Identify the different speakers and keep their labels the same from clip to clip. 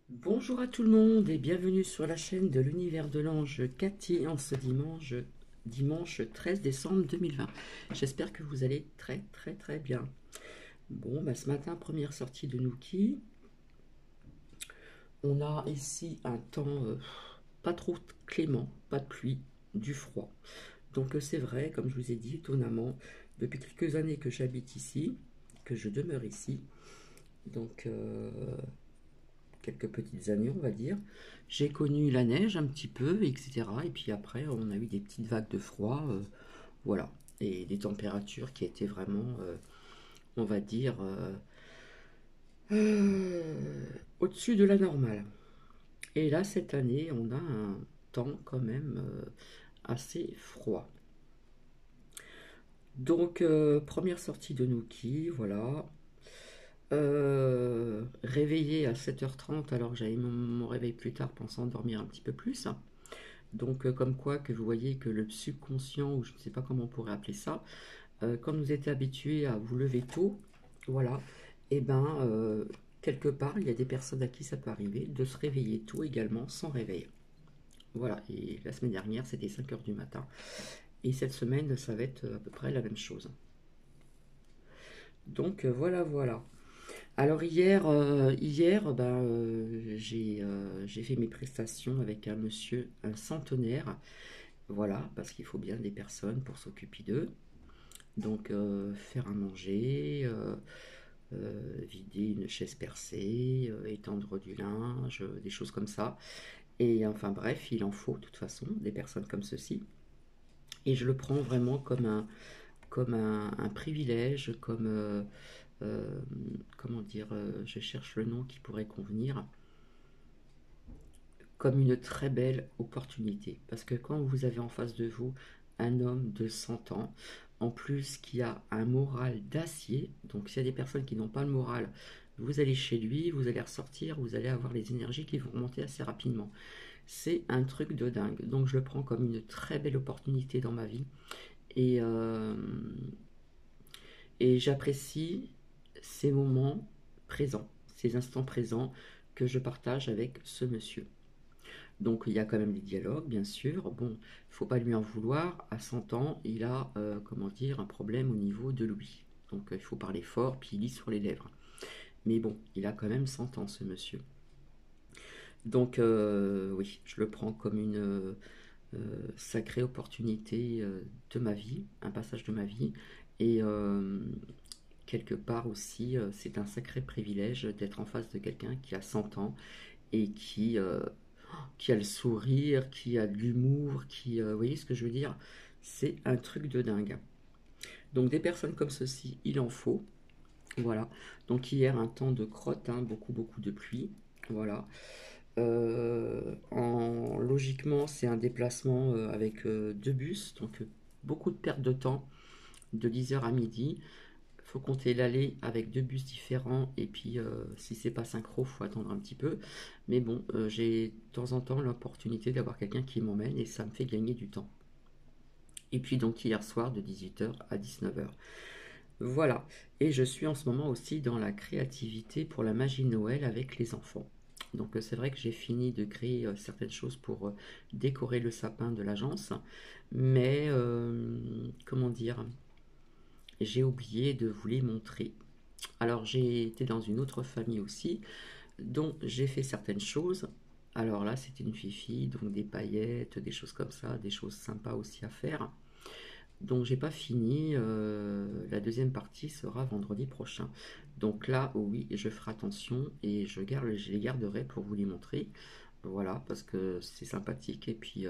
Speaker 1: Bonjour à tout le monde et bienvenue sur la chaîne de l'univers de l'ange Cathy en ce dimanche 13 décembre 2020. J'espère que vous allez très bien. Bon, bah, ce matin, première sortie de Nuki. On a ici un temps pas trop clément, pas de pluie, du froid. Donc c'est vrai, comme je vous ai dit, étonnamment, depuis quelques années que j'habite ici, que je demeure ici, donc quelques petites années, on va dire. J'ai connu la neige un petit peu, etc. Et puis après, on a eu des petites vagues de froid, voilà. Et des températures qui étaient vraiment, on va dire, au-dessus de la normale. Et là, cette année, on a un temps quand même assez froid. Donc, première sortie de Nuki, voilà. Réveillé à 7h30 alors que j'avais mon réveil plus tard pensant dormir un petit peu plus. Donc, comme quoi que vous voyez que le subconscient, ou je ne sais pas comment on pourrait appeler ça, quand vous êtes habitué à vous lever tôt, voilà, et ben, quelque part, il y a des personnes à qui ça peut arriver de se réveiller tôt également sans réveil. Voilà, et la semaine dernière, c'était 5 heures du matin. Et cette semaine, ça va être à peu près la même chose. Donc, voilà. Alors hier ben, j'ai fait mes prestations avec un monsieur, un centenaire. Voilà, parce qu'il faut bien des personnes pour s'occuper d'eux. Donc, faire à manger, vider une chaise percée, étendre du linge, des choses comme ça. Et enfin bref, il en faut de toute façon des personnes comme ceci. Et je le prends vraiment comme un privilège, comme, euh, comment dire, je cherche le nom qui pourrait convenir, comme une très belle opportunité. Parce que quand vous avez en face de vous un homme de 100 ans, en plus qui a un moral d'acier, donc s'il y a des personnes qui n'ont pas le moral, vous allez chez lui, vous allez ressortir, vous allez avoir les énergies qui vont remonter assez rapidement. C'est un truc de dingue. Donc je le prends comme une très belle opportunité dans ma vie. Et, et j'apprécie ces moments présents, ces instants présents que je partage avec ce monsieur. Donc il y a quand même des dialogues, bien sûr. Bon, il ne faut pas lui en vouloir. À 100 ans, il a, comment dire, un problème au niveau de l'ouïe. Donc il faut parler fort, puis il lit sur les lèvres. Mais bon, il a quand même 100 ans, ce monsieur. Donc oui, je le prends comme une sacrée opportunité de ma vie, un passage de ma vie. Et quelque part aussi, c'est un sacré privilège d'être en face de quelqu'un qui a 100 ans et qui a le sourire, qui a de l'humour, vous voyez ce que je veux dire? C'est un truc de dingue. Donc des personnes comme ceci, il en faut. Voilà. Donc hier, un temps de crotte, hein, beaucoup de pluie. Voilà. Logiquement, c'est un déplacement avec deux bus, donc beaucoup de perte de temps, de 10 heures à midi. Il faut compter l'aller avec deux bus différents, et puis si c'est pas synchro, faut attendre un petit peu. Mais bon, j'ai de temps en temps l'opportunité d'avoir quelqu'un qui m'emmène, et ça me fait gagner du temps. Et puis donc hier soir de 18 heures à 19 heures. Voilà. Et je suis en ce moment aussi dans la créativité pour la magie de Noël avec les enfants. Donc c'est vrai que j'ai fini de créer certaines choses pour décorer le sapin de l'agence, mais comment dire, j'ai oublié de vous les montrer. Alors j'ai été dans une autre famille aussi, dont j'ai fait certaines choses. Alors là c'était une fifi, donc des paillettes, des choses comme ça, des choses sympas aussi à faire. Donc j'ai pas fini, la deuxième partie sera vendredi prochain. Donc là, oui, je ferai attention et je les garderai pour vous les montrer. Voilà, parce que c'est sympathique. Et puis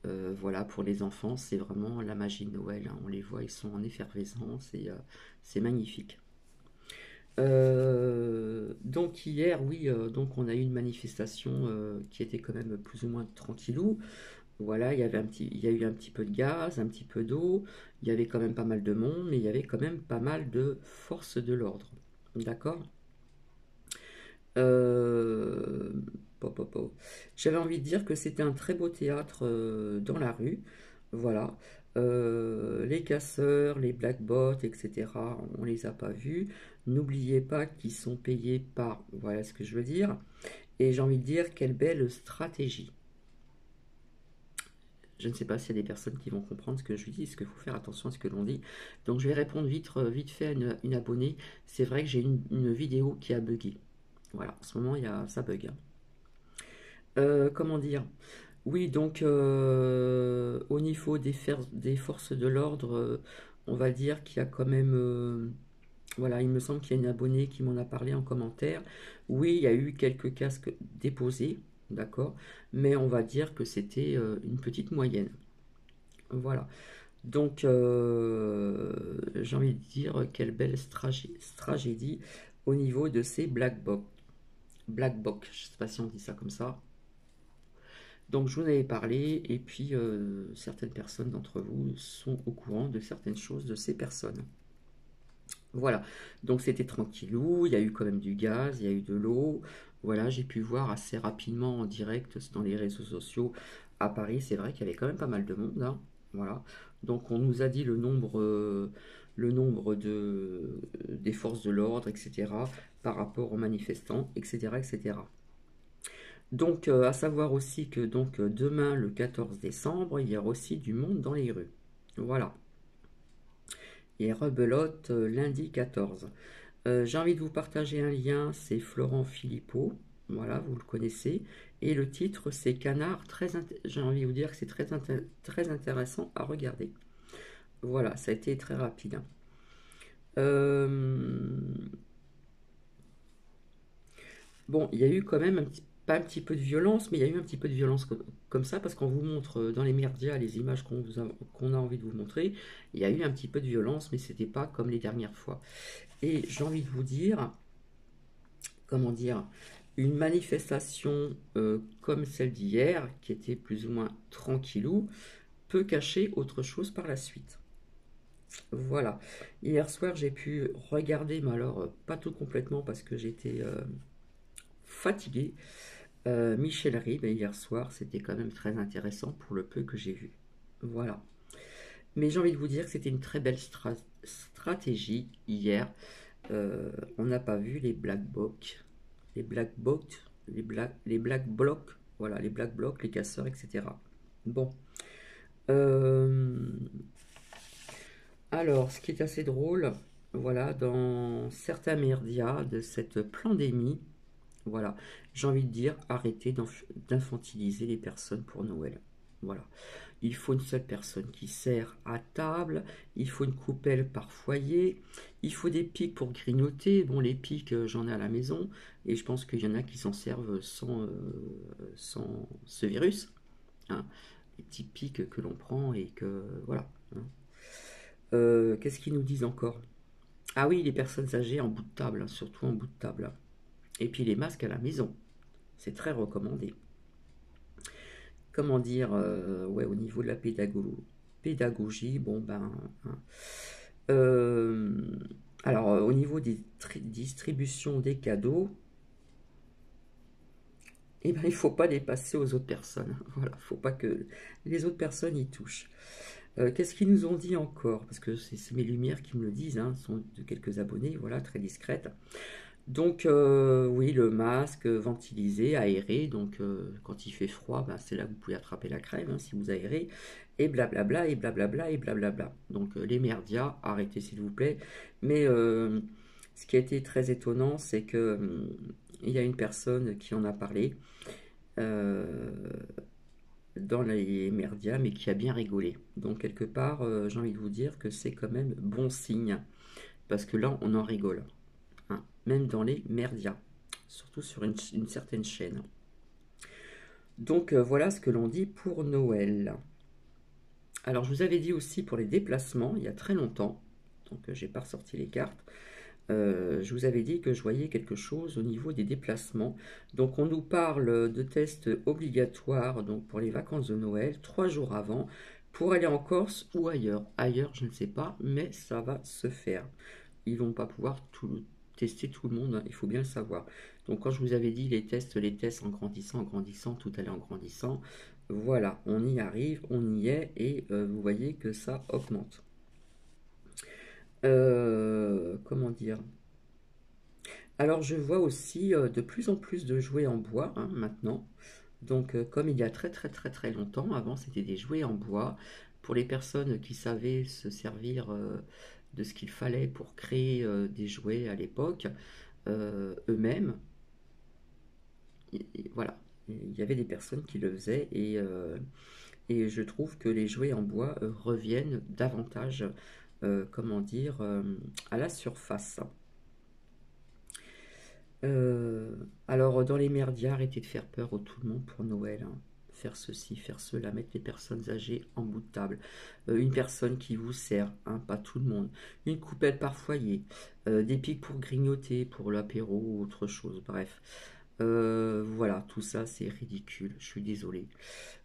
Speaker 1: voilà, pour les enfants, c'est vraiment la magie de Noël, hein. On les voit, ils sont en effervescence et c'est magnifique. Donc hier, oui, donc on a eu une manifestation qui était quand même plus ou moins tranquillou. Voilà, il y a eu un petit peu de gaz, un petit peu d'eau, il y avait quand même pas mal de monde, mais il y avait quand même pas mal de forces de l'ordre. D'accord. Euh, J'avais envie de dire que c'était un très beau théâtre dans la rue. Voilà. Les casseurs, les black bots, etc., on les a pas vus. N'oubliez pas qu'ils sont payés par, voilà ce que je veux dire. Et j'ai envie de dire, quelle belle stratégie. Je ne sais pas s'il y a des personnes qui vont comprendre ce que je dis, parce qu'il faut faire attention à ce que l'on dit. Donc je vais répondre vite fait à une abonnée. C'est vrai que j'ai une vidéo qui a bugué. Voilà, en ce moment, ça bug. Hein. Comment dire? Oui, donc au niveau des forces de l'ordre, on va dire qu'il y a quand même... voilà, il me semble qu'il y a une abonnée qui m'en a parlé en commentaire. Oui, il y a eu quelques casques déposés, d'accord, mais on va dire que c'était une petite moyenne. Voilà. Donc, j'ai envie de dire quelle belle tragédie au niveau de ces black box. Black box, je ne sais pas si on dit ça comme ça. Donc, je vous en avais parlé, et puis certaines personnes d'entre vous sont au courant de certaines choses de ces personnes. Voilà, donc c'était tranquillou, il y a eu quand même du gaz, il y a eu de l'eau. Voilà, j'ai pu voir assez rapidement en direct dans les réseaux sociaux à Paris. C'est vrai qu'il y avait quand même pas mal de monde. Hein. Voilà, donc on nous a dit le nombre des forces de l'ordre, etc., par rapport aux manifestants, etc., etc. Donc, à savoir aussi que donc demain, le 14 décembre, il y aura aussi du monde dans les rues. Voilà. Et rebelote lundi 14. J'ai envie de vous partager un lien, c'est Florent Philippot, voilà, vous le connaissez, et le titre c'est Canard, j'ai envie de vous dire que c'est très intéressant à regarder. Voilà, ça a été très rapide. Hein. Bon, il y a eu quand même pas un petit peu de violence, mais il y a eu un petit peu de violence comme ça, parce qu'on vous montre dans les médias les images qu'on a envie de vous montrer, il y a eu un petit peu de violence, mais c'était pas comme les dernières fois. Et j'ai envie de vous dire, comment dire, une manifestation comme celle d'hier, qui était plus ou moins tranquillou, peut cacher autre chose par la suite. Voilà. Hier soir, j'ai pu regarder, mais alors pas tout complètement parce que j'étais fatigué. Michel Ribes, hier soir, c'était quand même très intéressant pour le peu que j'ai vu. Voilà. Mais j'ai envie de vous dire que c'était une très belle stratégie hier. On n'a pas vu les black blocs, les black blocs, les black blocs, voilà, les black blocs, les casseurs, etc. Bon. Alors, ce qui est assez drôle, voilà, dans certains médias de cette pandémie, voilà, j'ai envie de dire, arrêtez d'infantiliser les personnes pour Noël. Voilà. Il faut une seule personne qui sert à table, il faut une coupelle par foyer, il faut des pics pour grignoter. Bon, les pics, j'en ai à la maison, et je pense qu'il y en a qui s'en servent sans ce virus. Hein. Les petits pics que l'on prend et que... Voilà. Hein. Qu'est-ce qu'ils nous disent encore? Ah oui, les personnes âgées en bout de table, hein, surtout en bout de table. Et puis les masques à la maison, c'est très recommandé. Comment dire, ouais, au niveau de la pédagogie, bon ben, hein. Alors au niveau des distributions des cadeaux, eh ben, il ne faut pas les passer aux autres personnes. Voilà, il ne faut pas que les autres personnes y touchent. Qu'est-ce qu'ils nous ont dit encore? Parce que c'est mes lumières qui me le disent, hein, sont de quelques abonnés, voilà, très discrètes. Donc, oui, le masque ventilisé, aéré. Donc, quand il fait froid, bah, c'est là que vous pouvez attraper la crème, hein, si vous aérez. Et blablabla, et blablabla, et blablabla. Donc, les merdias, arrêtez s'il vous plaît. Mais ce qui a été très étonnant, c'est que il y a une personne qui en a parlé euh, dans les merdias, mais qui a bien rigolé. Donc, quelque part, j'ai envie de vous dire que c'est quand même bon signe. Parce que là, on en rigole. Hein, même dans les merdias, surtout sur une certaine chaîne. Donc voilà ce que l'on dit pour Noël. Alors je vous avais dit aussi pour les déplacements, il y a très longtemps, donc j'ai pas ressorti les cartes, je vous avais dit que je voyais quelque chose au niveau des déplacements. Donc on nous parle de tests obligatoires donc pour les vacances de Noël, 3 jours avant, pour aller en Corse ou ailleurs. Ailleurs, je ne sais pas, mais ça va se faire. Ils vont pas pouvoir tester tout le monde, hein, il faut bien le savoir. Donc quand je vous avais dit les tests en grandissant, tout allait en grandissant, voilà, on y arrive, on y est, et vous voyez que ça augmente. Comment dire? Alors, je vois aussi de plus en plus de jouets en bois hein, maintenant. Donc, comme il y a très très très très longtemps, avant c'était des jouets en bois. Pour les personnes qui savaient se servir de ce qu'il fallait pour créer des jouets à l'époque, eux-mêmes, voilà, il y avait des personnes qui le faisaient et je trouve que les jouets en bois reviennent davantage, comment dire, à la surface. Euh, alors, dans les merdias, arrêtez de faire peur au tout le monde pour Noël, hein. Faire ceci, faire cela, mettre les personnes âgées en bout de table. Une personne qui vous sert, hein, pas tout le monde. Une coupelle par foyer. Des pics pour grignoter, pour l'apéro ou autre chose. Bref. Voilà, tout ça, c'est ridicule. Je suis désolé.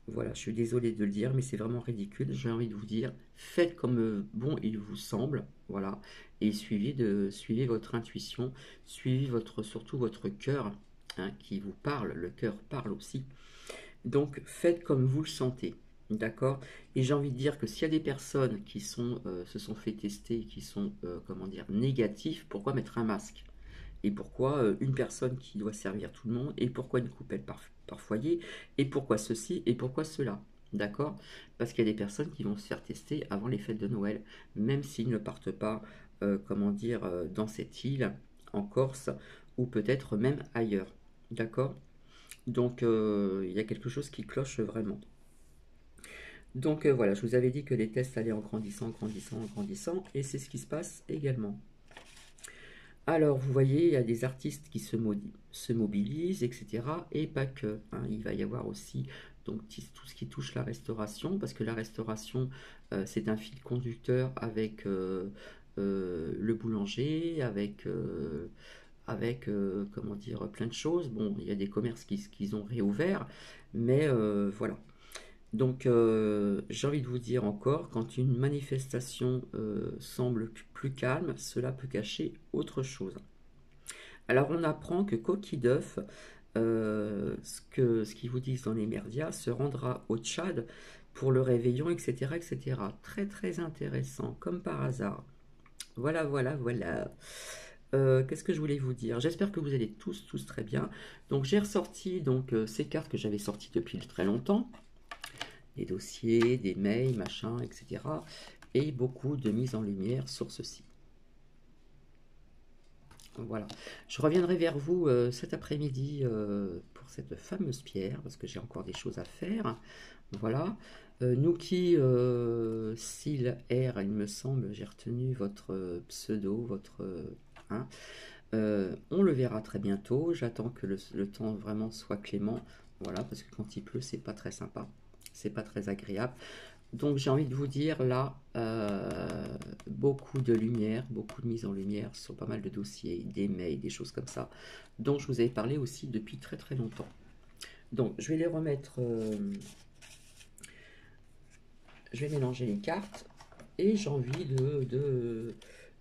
Speaker 1: Voilà, je suis désolé de le dire, mais c'est vraiment ridicule. J'ai envie de vous dire, faites comme bon il vous semble, voilà, et suivez votre intuition, suivez surtout votre cœur, hein, qui vous parle. Le cœur parle aussi. Donc, faites comme vous le sentez, d'accord? Et j'ai envie de dire que s'il y a des personnes qui se sont fait tester, qui sont, comment dire, négatifs, pourquoi mettre un masque? Et pourquoi une personne qui doit servir tout le monde, et pourquoi une coupelle par foyer, et pourquoi ceci, et pourquoi cela. D'accord? Parce qu'il y a des personnes qui vont se faire tester avant les fêtes de Noël, même s'ils ne partent pas, comment dire, dans cette île, en Corse, ou peut-être même ailleurs. D'accord? Donc, il y a quelque chose qui cloche vraiment. Donc, voilà, je vous avais dit que les tests allaient en grandissant, en grandissant, en grandissant, et c'est ce qui se passe également. Alors, vous voyez, il y a des artistes qui se mobilisent, etc. Et pas que, hein. Il va y avoir aussi donc, tout ce qui touche la restauration, parce que la restauration, c'est un fil conducteur avec le boulanger, avec comment dire, plein de choses. Bon, il y a des commerces qui ont réouvert, mais voilà. Donc, j'ai envie de vous dire encore, quand une manifestation semble plus calme, cela peut cacher autre chose. Alors, on apprend que Coquille d'œuf, ce qu'ils vous disent dans les médias, se rendra au Tchad pour le réveillon, etc., etc. Très, très intéressant, comme par hasard. Voilà, voilà, voilà. Qu'est-ce que je voulais vous dire? J'espère que vous allez tous très bien. Donc, j'ai ressorti donc, ces cartes que j'avais sorties depuis très longtemps, des dossiers, des mails, machin, etc. Et beaucoup de mise en lumière sur ceci. Voilà. Je reviendrai vers vous cet après-midi pour cette fameuse pierre, parce que j'ai encore des choses à faire. Voilà. Nuki, Sil R, il me semble, j'ai retenu votre pseudo, votre... hein. On le verra très bientôt. J'attends que le temps vraiment soit clément. Voilà, parce que quand il pleut, c'est pas très sympa. C'est pas très agréable. Donc j'ai envie de vous dire là, beaucoup de lumière, beaucoup de mise en lumière sur pas mal de dossiers, des mails, des choses comme ça, dont je vous avais parlé aussi depuis très très longtemps. Donc je vais les remettre, je vais mélanger les cartes et j'ai envie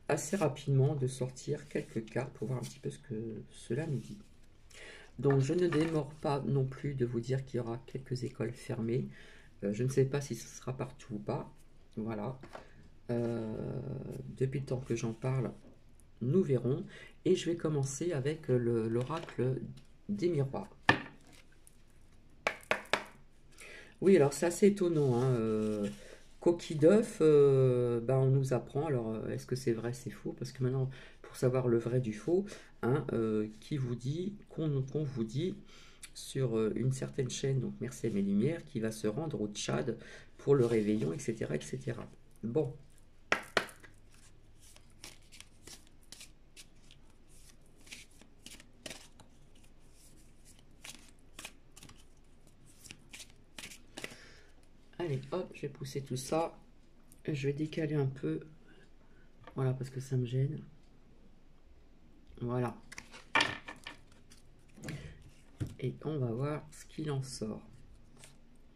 Speaker 1: assez rapidement de sortir quelques cartes pour voir un petit peu ce que cela nous dit. Donc je ne démords pas non plus de vous dire qu'il y aura quelques écoles fermées. Je ne sais pas si ce sera partout ou pas. Voilà. Depuis le temps que j'en parle, nous verrons. Et je vais commencer avec l'oracle des miroirs. Oui, alors c'est assez étonnant, hein. Coquille d'œuf, ben, on nous apprend. Alors, est-ce que c'est vrai, c'est faux? Parce que maintenant, pour savoir le vrai du faux, hein, qui vous dit, qu'on vous dit sur une certaine chaîne, donc Merci à mes lumières, qui va se rendre au Tchad pour le réveillon, etc., etc. Bon. Allez, hop, je vais pousser tout ça. Je vais décaler un peu. Voilà, parce que ça me gêne. Voilà. Et on va voir ce qu'il en sort.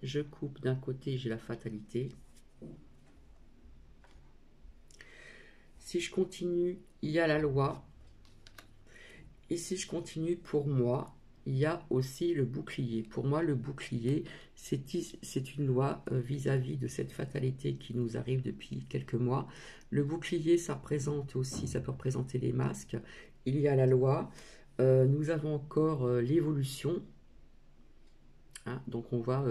Speaker 1: Je coupe d'un côté, j'ai la fatalité. Si je continue, il y a la loi. Et si je continue, pour moi, il y a aussi le bouclier. Pour moi, le bouclier, c'est une loi vis-à-vis de cette fatalité qui nous arrive depuis quelques mois. Le bouclier, ça représente aussi, ça peut représenter les masques il y a la loi, nous avons encore l'évolution, hein, donc on voit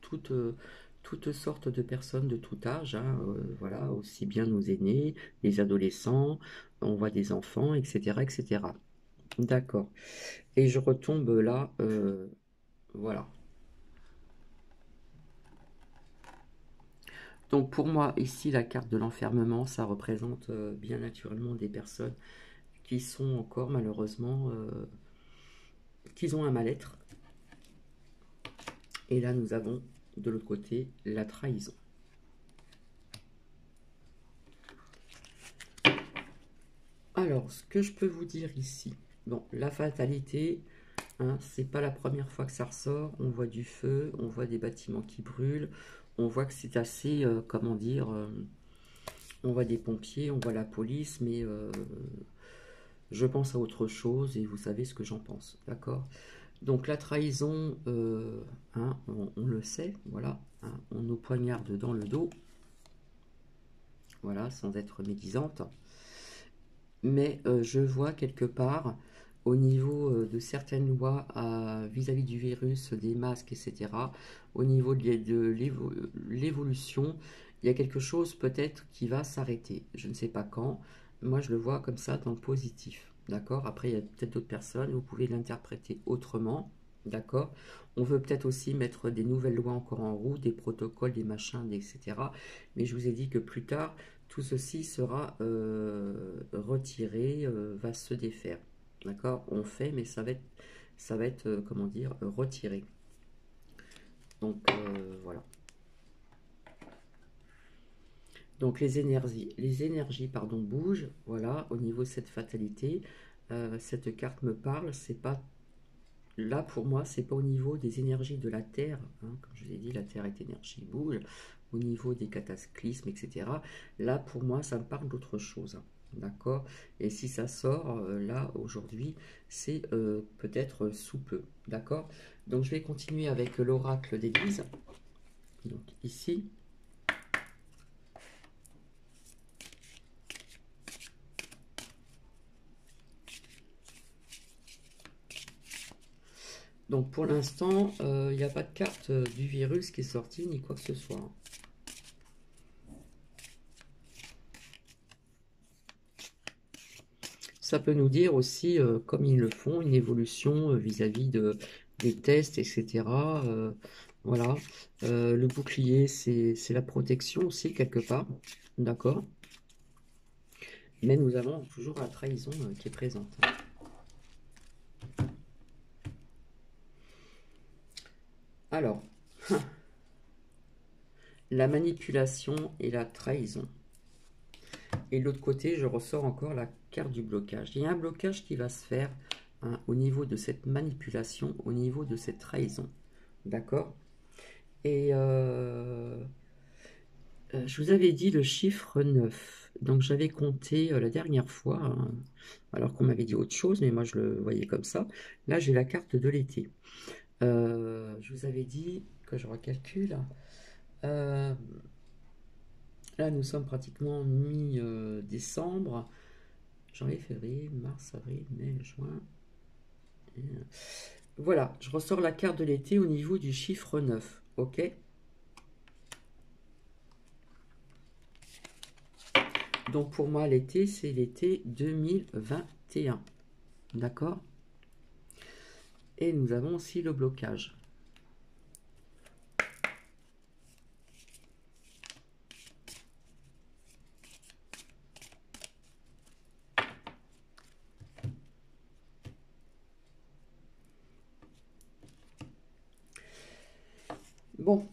Speaker 1: toutes sortes de personnes de tout âge, hein, voilà, aussi bien nos aînés, les adolescents, on voit des enfants, etc., etc. D'accord. Et je retombe là, voilà. Donc pour moi, ici, la carte de l'enfermement, ça représente bien naturellement des personnes qui sont encore malheureusement, qui ont un mal-être. Et là, nous avons de l'autre côté la trahison. Alors, ce que je peux vous dire ici, bon, la fatalité, hein, c'est pas la première fois que ça ressort. On voit du feu, on voit des bâtiments qui brûlent, on voit que c'est assez, comment dire, on voit des pompiers, on voit la police, mais je pense à autre chose et vous savez ce que j'en pense, d'accord? Donc la trahison, hein, on le sait, voilà, hein, on nous poignarde dans le dos, voilà, sans être médisante. Mais je vois quelque part, au niveau de certaines lois vis-à-vis du virus, des masques, etc., au niveau de l'évolution, il y a quelque chose peut-être qui va s'arrêter. Je ne sais pas quand. Moi, je le vois comme ça dans le positif. D'accord? Après, il y a peut-être d'autres personnes, vous pouvez l'interpréter autrement. D'accord? On veut peut-être aussi mettre des nouvelles lois encore en route, des protocoles, des machins, etc. Mais je vous ai dit que plus tard, tout ceci sera retiré, va se défaire. D'accord? On fait, mais ça va être comment dire, retiré. Donc voilà. Donc les énergies pardon, bougent. Voilà, au niveau de cette fatalité, cette carte me parle. C'est pas là pour moi, c'est pas au niveau des énergies de la Terre. Hein, comme je vous ai dit, la Terre est énergie, bouge. Au niveau des cataclysmes, etc. Là pour moi, ça me parle d'autre chose. D'accord? Et si ça sort là aujourd'hui, c'est peut-être sous peu. D'accord? Donc je vais continuer avec l'oracle d'Église. Donc ici. Donc pour l'instant, il n'y a pas de carte du virus qui est sortie, ni quoi que ce soit. Ça peut nous dire aussi, comme ils le font, une évolution vis-à-vis des tests, etc. Voilà. Le bouclier, c'est la protection aussi, quelque part. D'accord? Mais nous avons toujours la trahison qui est présente. Alors, la manipulation et la trahison. Et de l'autre côté, je ressors encore la carte du blocage. Il y a un blocage qui va se faire hein, au niveau de cette manipulation, au niveau de cette trahison. D'accord? Et je vous avais dit le chiffre 9. Donc j'avais compté la dernière fois, hein, alors qu'on m'avait dit autre chose, mais moi je le voyais comme ça. Là, j'ai la carte de l'été. Je vous avais dit que je recalcule. Euh, Là, nous sommes pratiquement mi-décembre. Janvier, février, mars, avril, mai, juin. Voilà, je ressors la carte de l'été au niveau du chiffre 9. Ok? Donc pour moi, l'été, c'est l'été 2021. D'accord? Et nous avons aussi le blocage. Bon,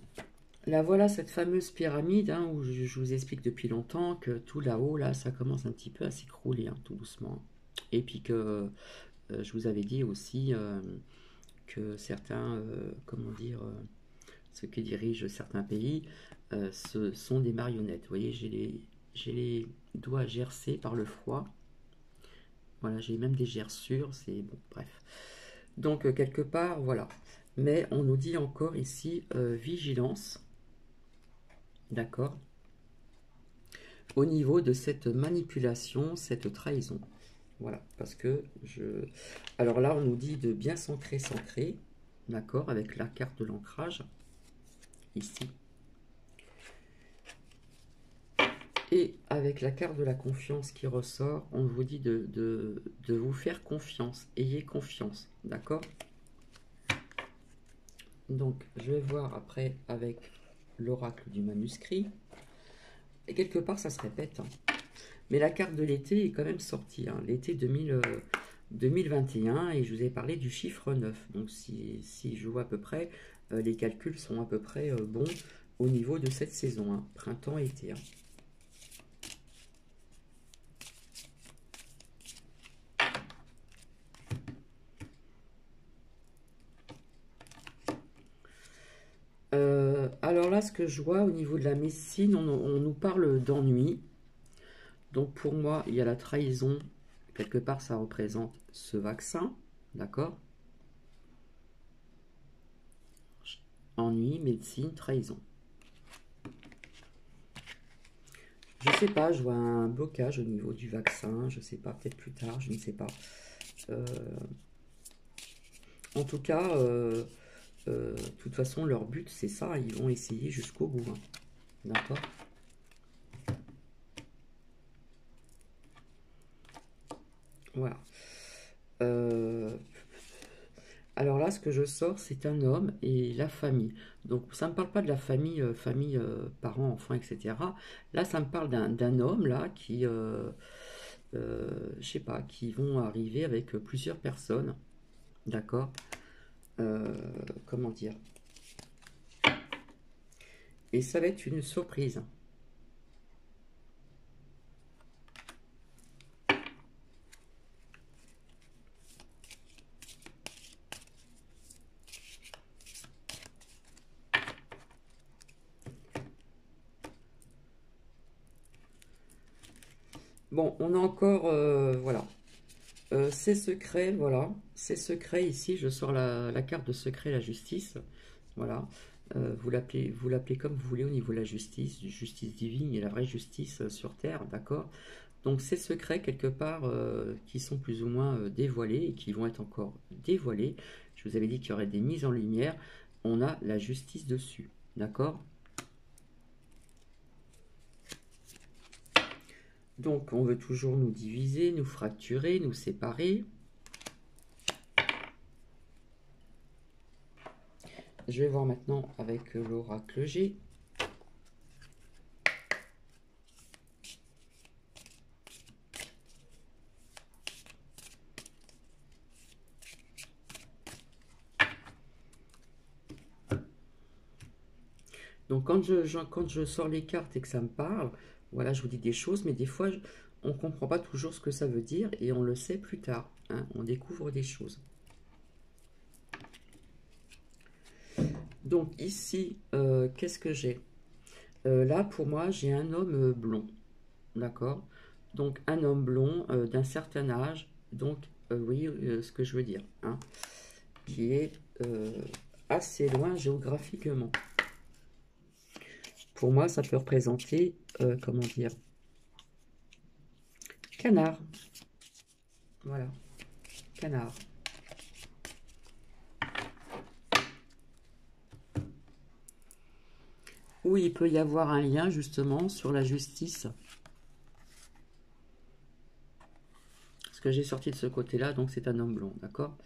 Speaker 1: là voilà cette fameuse pyramide hein, où je vous explique depuis longtemps que tout là-haut, là, ça commence un petit peu à s'écrouler hein, tout doucement. Et puis que je vous avais dit aussi que certains, comment dire, ceux qui dirigent certains pays, ce sont des marionnettes. Vous voyez, j'ai les doigts gercés par le froid. Voilà, j'ai même des gerçures, c'est bon, bref. Donc, quelque part, voilà. Mais on nous dit encore ici vigilance, d'accord, au niveau de cette manipulation, cette trahison. Voilà, parce que Alors là, on nous dit de bien s'ancrer, d'accord, avec la carte de l'ancrage, ici. Et avec la carte de la confiance qui ressort, on vous dit de vous faire confiance. Ayez confiance, d'accord? Donc, je vais voir après avec l'oracle du manuscrit. Et quelque part, ça se répète, hein. Mais la carte de l'été est quand même sortie, hein, l'été 2021, et je vous ai parlé du chiffre 9. Donc si je vois à peu près, les calculs sont à peu près bons au niveau de cette saison, hein, printemps-été. Hein. Alors là, ce que je vois au niveau de la médecine, on nous parle d'ennui. Donc pour moi, il y a la trahison. Quelque part, ça représente ce vaccin. D'accord? Ennui, médecine, trahison. Je sais pas, je vois un blocage au niveau du vaccin. Je sais pas, peut-être plus tard, je ne sais pas. En tout cas, de toute façon, leur but, c'est ça. Ils vont essayer jusqu'au bout. Hein. D'accord? Voilà. Alors là, ce que je sors, c'est un homme et la famille. Donc, ça ne me parle pas de la famille, parents, enfants, etc. Là, ça me parle d'un homme, là, qui, je sais pas, qui vont arriver avec plusieurs personnes. D'accord? Comment dire? Et ça va être une surprise. Bon, on a encore, voilà, c'est secret, voilà, c'est secret ici, je sors la carte de secret, la justice, voilà, vous l'appelez comme vous voulez au niveau de la justice, justice divine et la vraie justice sur Terre, d'accord? Donc ces secrets, quelque part, qui sont plus ou moins dévoilés et qui vont être encore dévoilés, je vous avais dit qu'il y aurait des mises en lumière, on a la justice dessus, d'accord? Donc, on veut toujours nous diviser, nous fracturer, nous séparer. Je vais voir maintenant avec l'oracle G. Donc, quand je sors les cartes et que ça me parle, voilà, je vous dis des choses, mais des fois, on ne comprend pas toujours ce que ça veut dire et on le sait plus tard. Hein, on découvre des choses. Donc, ici, qu'est-ce que j'ai? Là, pour moi, j'ai un homme blond. D'accord? Donc, un homme blond d'un certain âge. Donc, oui, ce que je veux dire. Hein, qui est assez loin géographiquement. Pour moi, ça peut représenter, comment dire, canard. Voilà, canard. Où il peut y avoir un lien, justement, sur la justice. Ce que j'ai sorti de ce côté-là, donc c'est un homme blond, d'accord?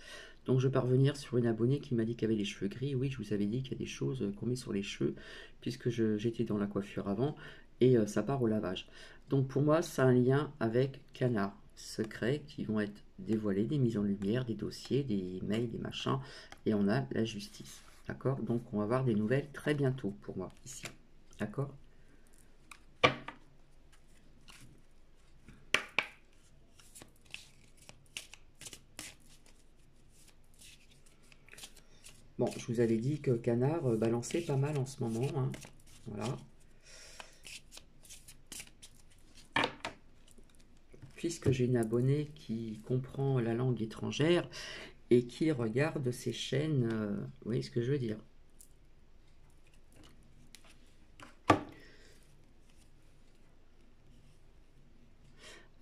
Speaker 1: Donc je vais parvenir sur une abonnée qui m'a dit qu'elle avait les cheveux gris. Oui, je vous avais dit qu'il y a des choses qu'on met sur les cheveux, puisque j'étais dans la coiffure avant, et ça part au lavage. Donc pour moi, ça a un lien avec canard. Secrets qui vont être dévoilés, des mises en lumière, des dossiers, des mails, des machins, et on a la justice. D'accord? Donc on va avoir des nouvelles très bientôt pour moi, ici. D'accord? Bon, je vous avais dit que canard balançait pas mal en ce moment. Hein. Voilà. Puisque j'ai une abonnée qui comprend la langue étrangère et qui regarde ces chaînes, vous voyez ce que je veux dire.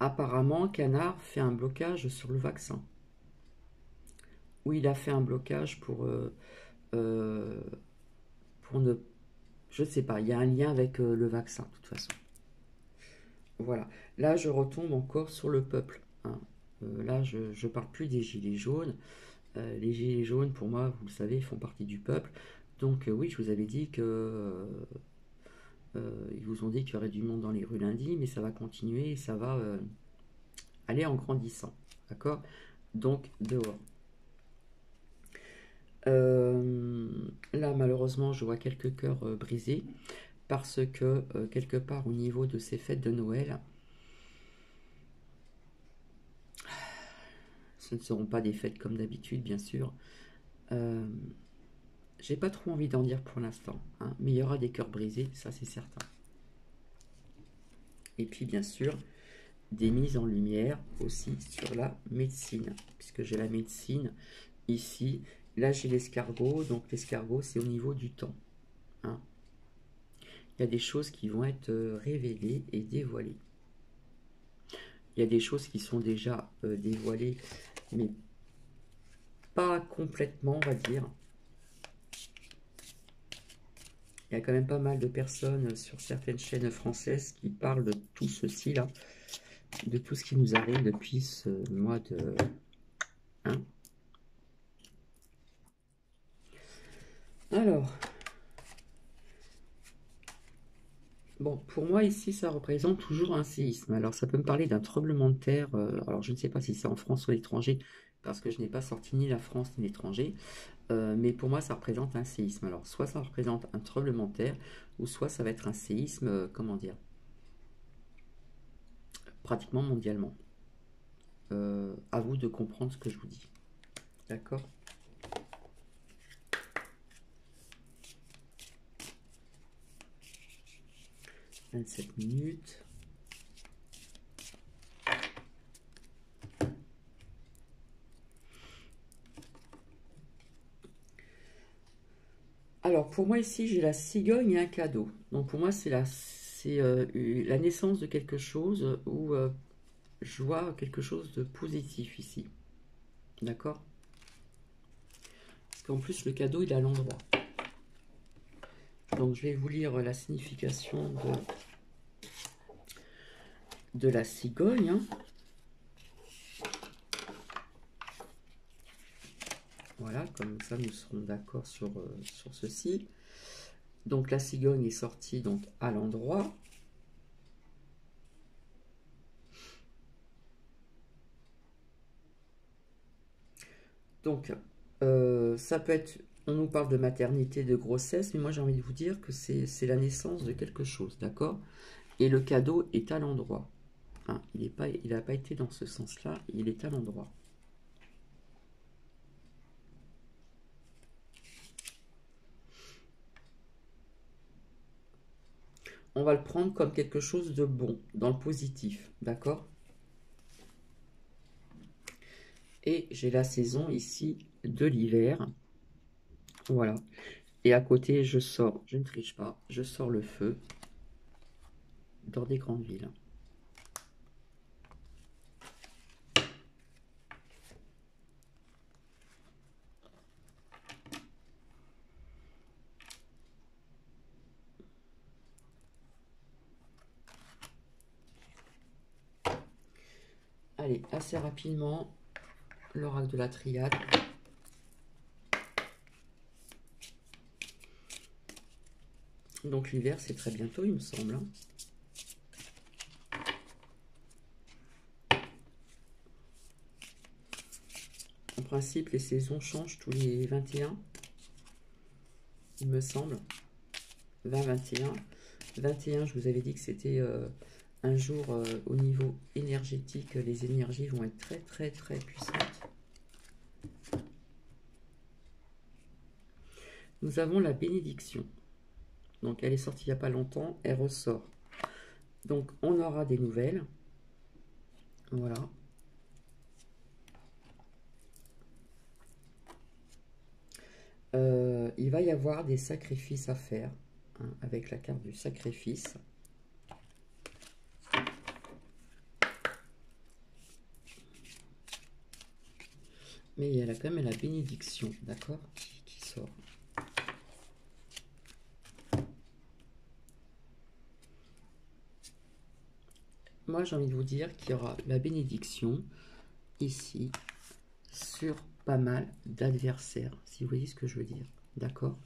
Speaker 1: apparemment, Canard fait un blocage sur le vaccin. Ou il a fait un blocage euh, pour ne... Je ne sais pas, il y a un lien avec le vaccin, de toute façon. Voilà. Là, je retombe encore sur le peuple, hein. Là, je ne parle plus des gilets jaunes. Les gilets jaunes, pour moi, vous le savez, font partie du peuple. Donc, oui, je vous avais dit que... ils vous ont dit qu'il y aurait du monde dans les rues lundi, mais ça va continuer et ça va aller en grandissant. D'accord? Donc, dehors. Là, malheureusement, je vois quelques cœurs brisés parce que, quelque part, au niveau de ces fêtes de Noël, ce ne seront pas des fêtes comme d'habitude, bien sûr. Euh, j'ai pas trop envie d'en dire pour l'instant, hein, mais il y aura des cœurs brisés, ça c'est certain. Et puis, bien sûr, des mises en lumière aussi sur la médecine, puisque j'ai la médecine ici. Là, j'ai l'escargot, donc l'escargot, c'est au niveau du temps, hein. Il y a des choses qui vont être révélées et dévoilées. Il y a des choses qui sont déjà dévoilées, mais pas complètement, on va dire. Il y a quand même pas mal de personnes sur certaines chaînes françaises qui parlent de tout ceci là, de tout ce qui nous arrive depuis ce mois de... Hein. Alors, bon, pour moi ici, ça représente toujours un séisme. Alors, ça peut me parler d'un tremblement de terre. Alors, je ne sais pas si c'est en France ou à l'étranger, parce que je n'ai pas sorti ni la France ni l'étranger. Mais pour moi, ça représente un séisme. Alors, soit ça représente un tremblement de terre, ou soit ça va être un séisme, comment dire, pratiquement mondialement. À vous de comprendre ce que je vous dis. D'accord? 27 minutes. Alors, pour moi, ici, j'ai la cigogne et un cadeau. Donc, pour moi, c'est la naissance de quelque chose où je vois quelque chose de positif ici. D'accord? Parce qu'en plus, le cadeau, il est à l'endroit. Donc, je vais vous lire la signification de la cigogne, hein. Voilà, comme ça, nous serons d'accord sur ceci. Donc, la cigogne est sortie donc, à l'endroit. Donc, ça peut être, on nous parle de maternité, de grossesse, mais moi j'ai envie de vous dire que c'est la naissance de quelque chose, d'accord? Et le cadeau est à l'endroit, hein. Il n'a pas été dans ce sens-là, il est à l'endroit. On va le prendre comme quelque chose de bon, dans le positif, d'accord? Et j'ai la saison ici de l'hiver, voilà. Et à côté, je sors, je ne triche pas, je sors le feu dans des grandes villes. Allez, assez rapidement, l'oracle de la triade. Donc l'hiver, c'est très bientôt, il me semble, hein. En principe, les saisons changent tous les 21, il me semble. 20, 21. 21, je vous avais dit que c'était un jour au niveau énergétique, les énergies vont être très, très, très puissantes. Nous avons la bénédiction. Donc, elle est sortie il n'y a pas longtemps, elle ressort. Donc, on aura des nouvelles. Voilà. Il va y avoir des sacrifices à faire, hein, avec la carte du sacrifice. Mais elle a quand même la bénédiction, d'accord, qui sort. Moi, j'ai envie de vous dire qu'il y aura la bénédiction ici sur pas mal d'adversaires, si vous voyez ce que je veux dire, d'accord?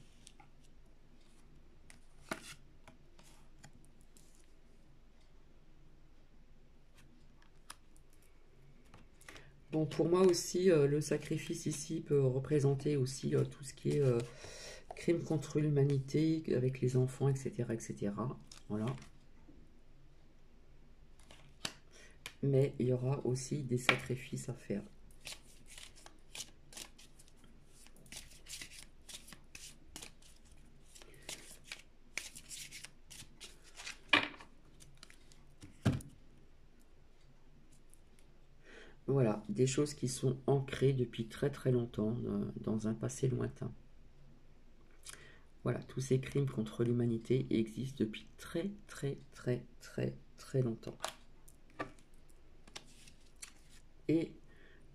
Speaker 1: Bon, pour moi aussi, le sacrifice ici peut représenter aussi tout ce qui est crime contre l'humanité avec les enfants, etc., etc. Voilà. Mais il y aura aussi des sacrifices à faire. Voilà, des choses qui sont ancrées depuis très très longtemps dans un passé lointain. Voilà, tous ces crimes contre l'humanité existent depuis très très très très très longtemps. Et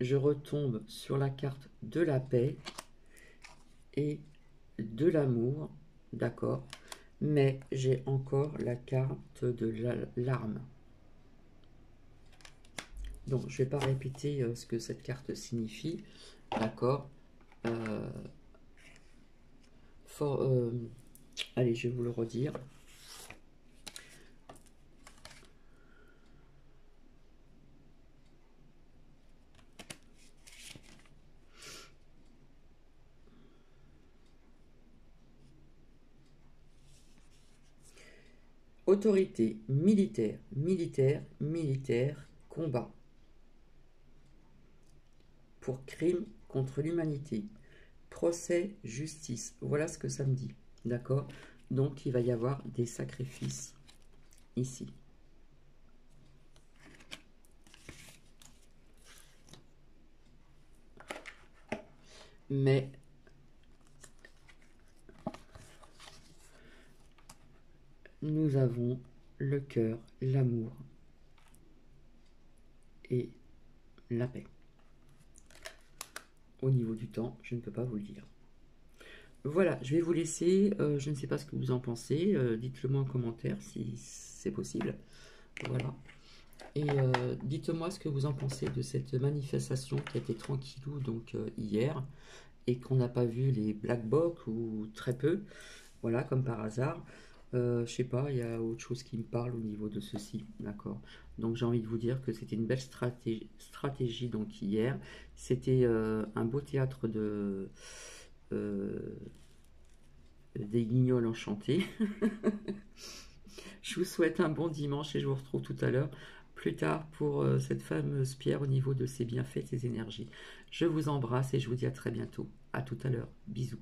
Speaker 1: je retombe sur la carte de la paix et de l'amour, d'accord, mais j'ai encore la carte de l'arme. Donc, je ne vais pas répéter ce que cette carte signifie, d'accord. Allez, je vais vous le redire. Autorité, militaire, militaire, militaire, combat. Pour crime contre l'humanité. Procès, justice. Voilà ce que ça me dit. D'accord? Donc, il va y avoir des sacrifices ici. Mais nous avons le cœur, l'amour et la paix. Au niveau du temps, je ne peux pas vous le dire. Voilà, je vais vous laisser. Je ne sais pas ce que vous en pensez. Dites-le moi en commentaire si c'est possible. Voilà. Et dites-moi ce que vous en pensez de cette manifestation qui a été tranquillou donc hier et qu'on n'a pas vu les black box ou très peu. Voilà, comme par hasard. Je sais pas, il y a autre chose qui me parle au niveau de ceci, d'accord. Donc j'ai envie de vous dire que c'était une belle stratégie donc hier. C'était un beau théâtre des guignols enchantés. Je vous souhaite un bon dimanche et je vous retrouve tout à l'heure, plus tard, pour cette fameuse pierre au niveau de ses bienfaits, ses énergies. Je vous embrasse et je vous dis à très bientôt. À tout à l'heure. Bisous.